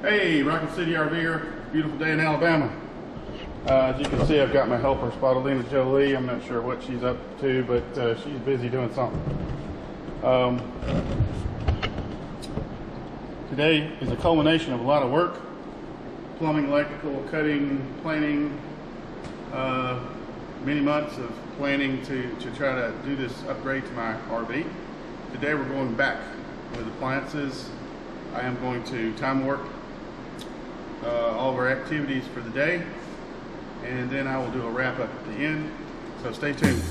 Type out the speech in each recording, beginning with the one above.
Hey, Rocket City RV here. Beautiful day in Alabama. As you can see, I've got my helper, Spottalina Jolie. I'm not sure what she's up to, but she's busy doing something. Today is a culmination of a lot of work. Plumbing, electrical, cutting, planning, many months of planning to try to do this upgrade to my RV. Today we're going back with appliances. I am going to time warp all of our activities for the day, and then I will do a wrap up at the end, so stay tuned.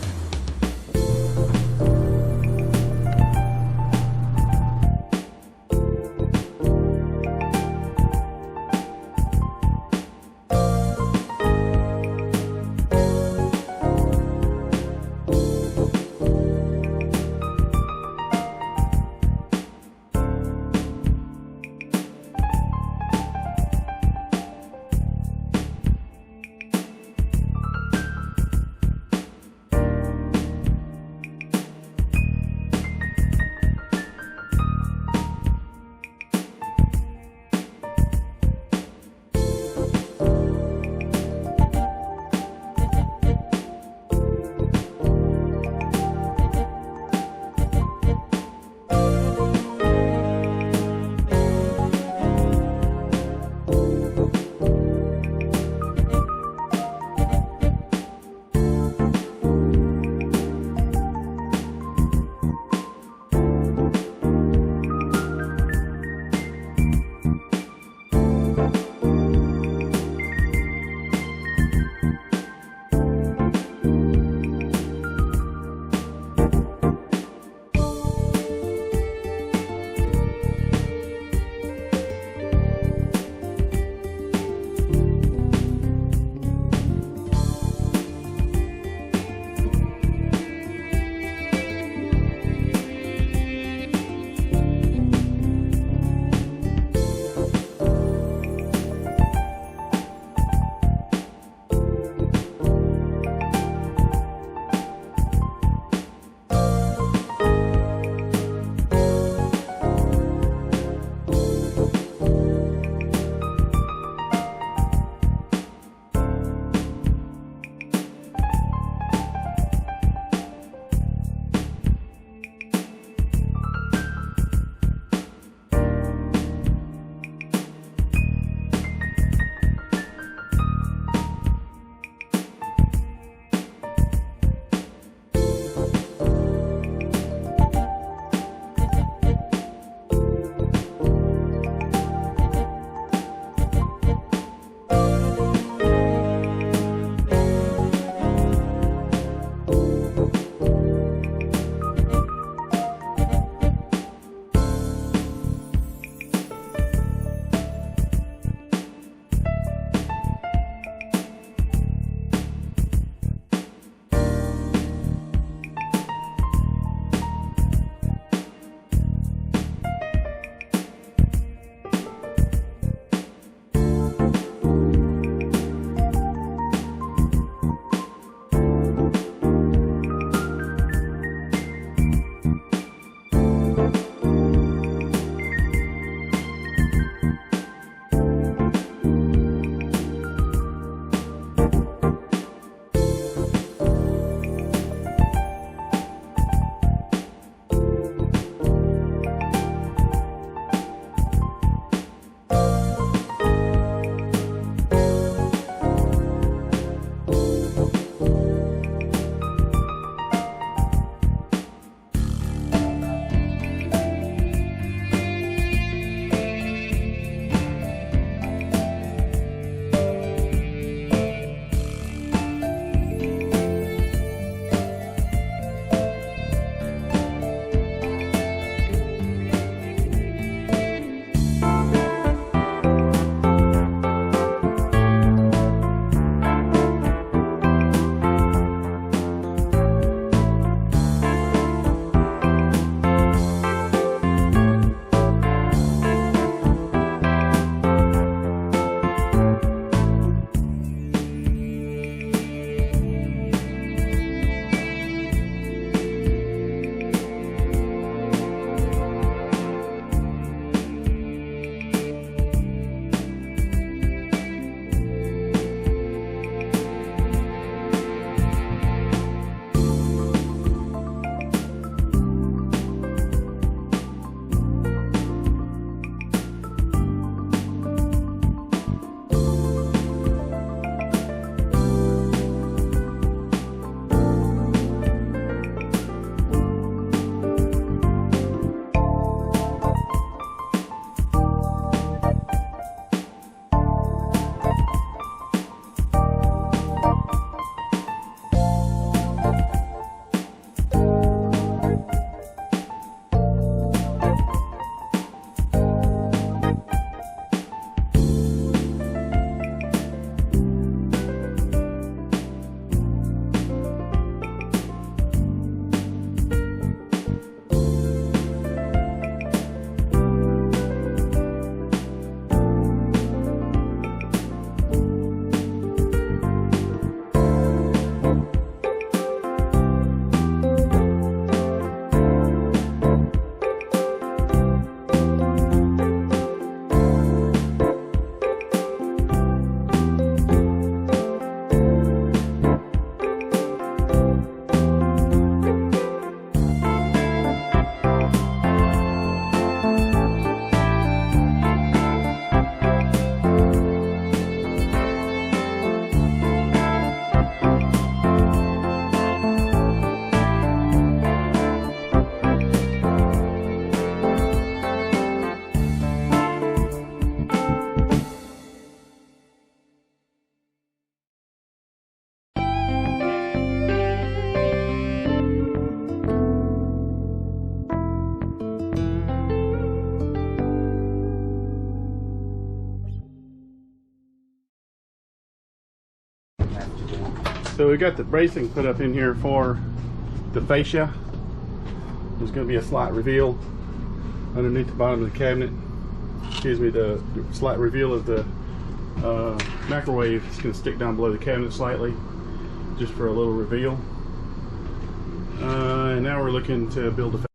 So we got the bracing put up in here for the fascia. There's going to be a slight reveal underneath the bottom of the cabinet. Excuse me, the slight reveal of the microwave is going to stick down below the cabinet slightly, just for a little reveal. And now we're looking to build a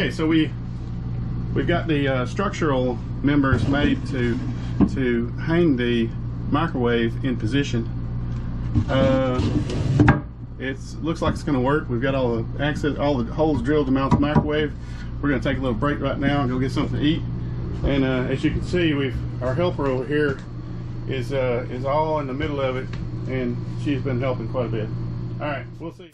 Okay, so we've got the structural members made to hang the microwave in position. It looks like it's going to work. We've got all the access, all the holes drilled to mount the microwave. We're going to take a little break right now and go get something to eat. And as you can see, our helper over here is all in the middle of it, and she's been helping quite a bit. All right, we'll see.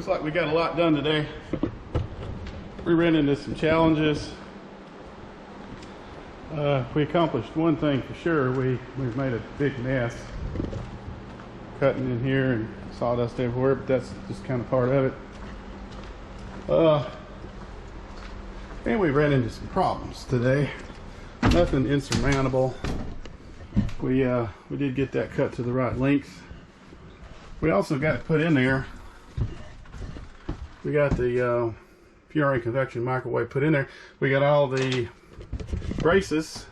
Looks like we got a lot done today. We ran into some challenges. We accomplished one thing for sure. We've made a big mess cutting in here and sawdust everywhere, but that's just kind of part of it. And we ran into some problems today. Nothing insurmountable. We did get that cut to the right length. We also got it put in there. We got the Furrion Convection microwave put in there. We got all the braces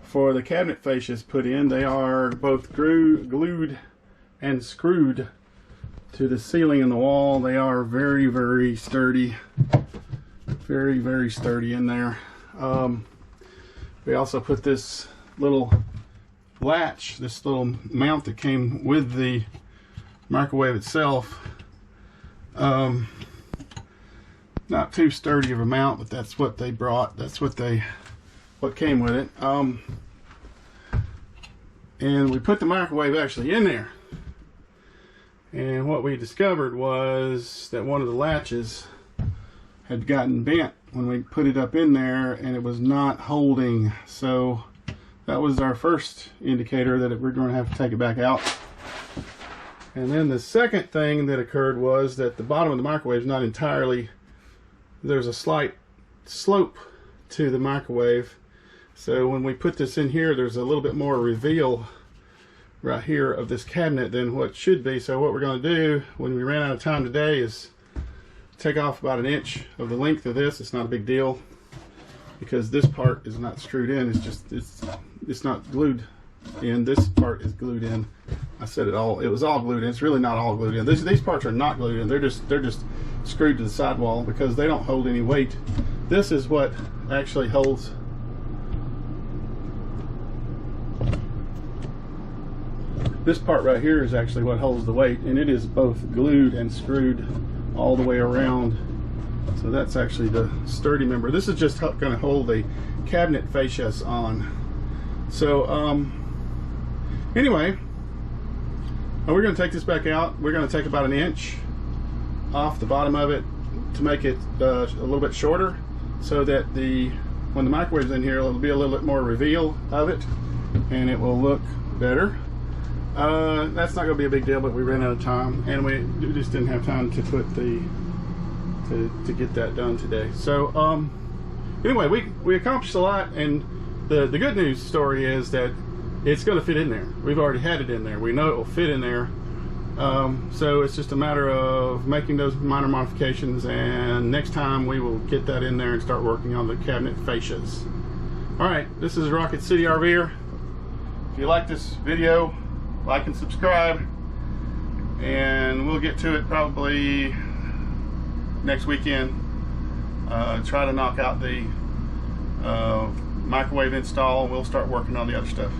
for the cabinet fascias put in. They are both glued and screwed to the ceiling and the wall. They are very, very sturdy. Very, very sturdy in there. We also put this little latch, this little mount that came with the microwave itself. Not too sturdy of a mount, but that's what they brought. That's what came with it. And we put the microwave actually in there. And what we discovered was that one of the latches had gotten bent when we put it up in there, and it was not holding. So that was our first indicator that we're going to have to take it back out. And then the second thing that occurred was that the bottom of the microwave is not entirely, there's a slight slope to the microwave. So when we put this in here, there's a little bit more reveal right here of this cabinet than what it should be. So what we're going to do when we ran out of time today is take off about 1 inch of the length of this. It's not a big deal because this part is not screwed in. It's just it's not glued in. This part is glued in. I said it was all glued in. It's really not all glued in. These parts are not glued in. They're just screwed to the sidewall because they don't hold any weight. This is what actually holds. This part right here is actually what holds the weight, and it is both glued and screwed all the way around. So that's actually the sturdy member. This is just going to hold the cabinet fascias on. So anyway, we're going to take this back out. We're going to take about 1 inch off the bottom of it to make it a little bit shorter, so that when the microwave's in here, it'll be a little bit more reveal of it, and it will look better. That's not going to be a big deal, but we ran out of time, and we just didn't have time to put to get that done today. So anyway, we accomplished a lot, and the good news story is that it's going to fit in there. We've already had it in there. We know it will fit in there. So it's just a matter of making those minor modifications, and next time we will get that in there and start working on the cabinet fascias. All right, this is Rocket City RVer. If you like this video, like and subscribe, and we'll get to it probably next weekend. Try to knock out the microwave install. We'll start working on the other stuff.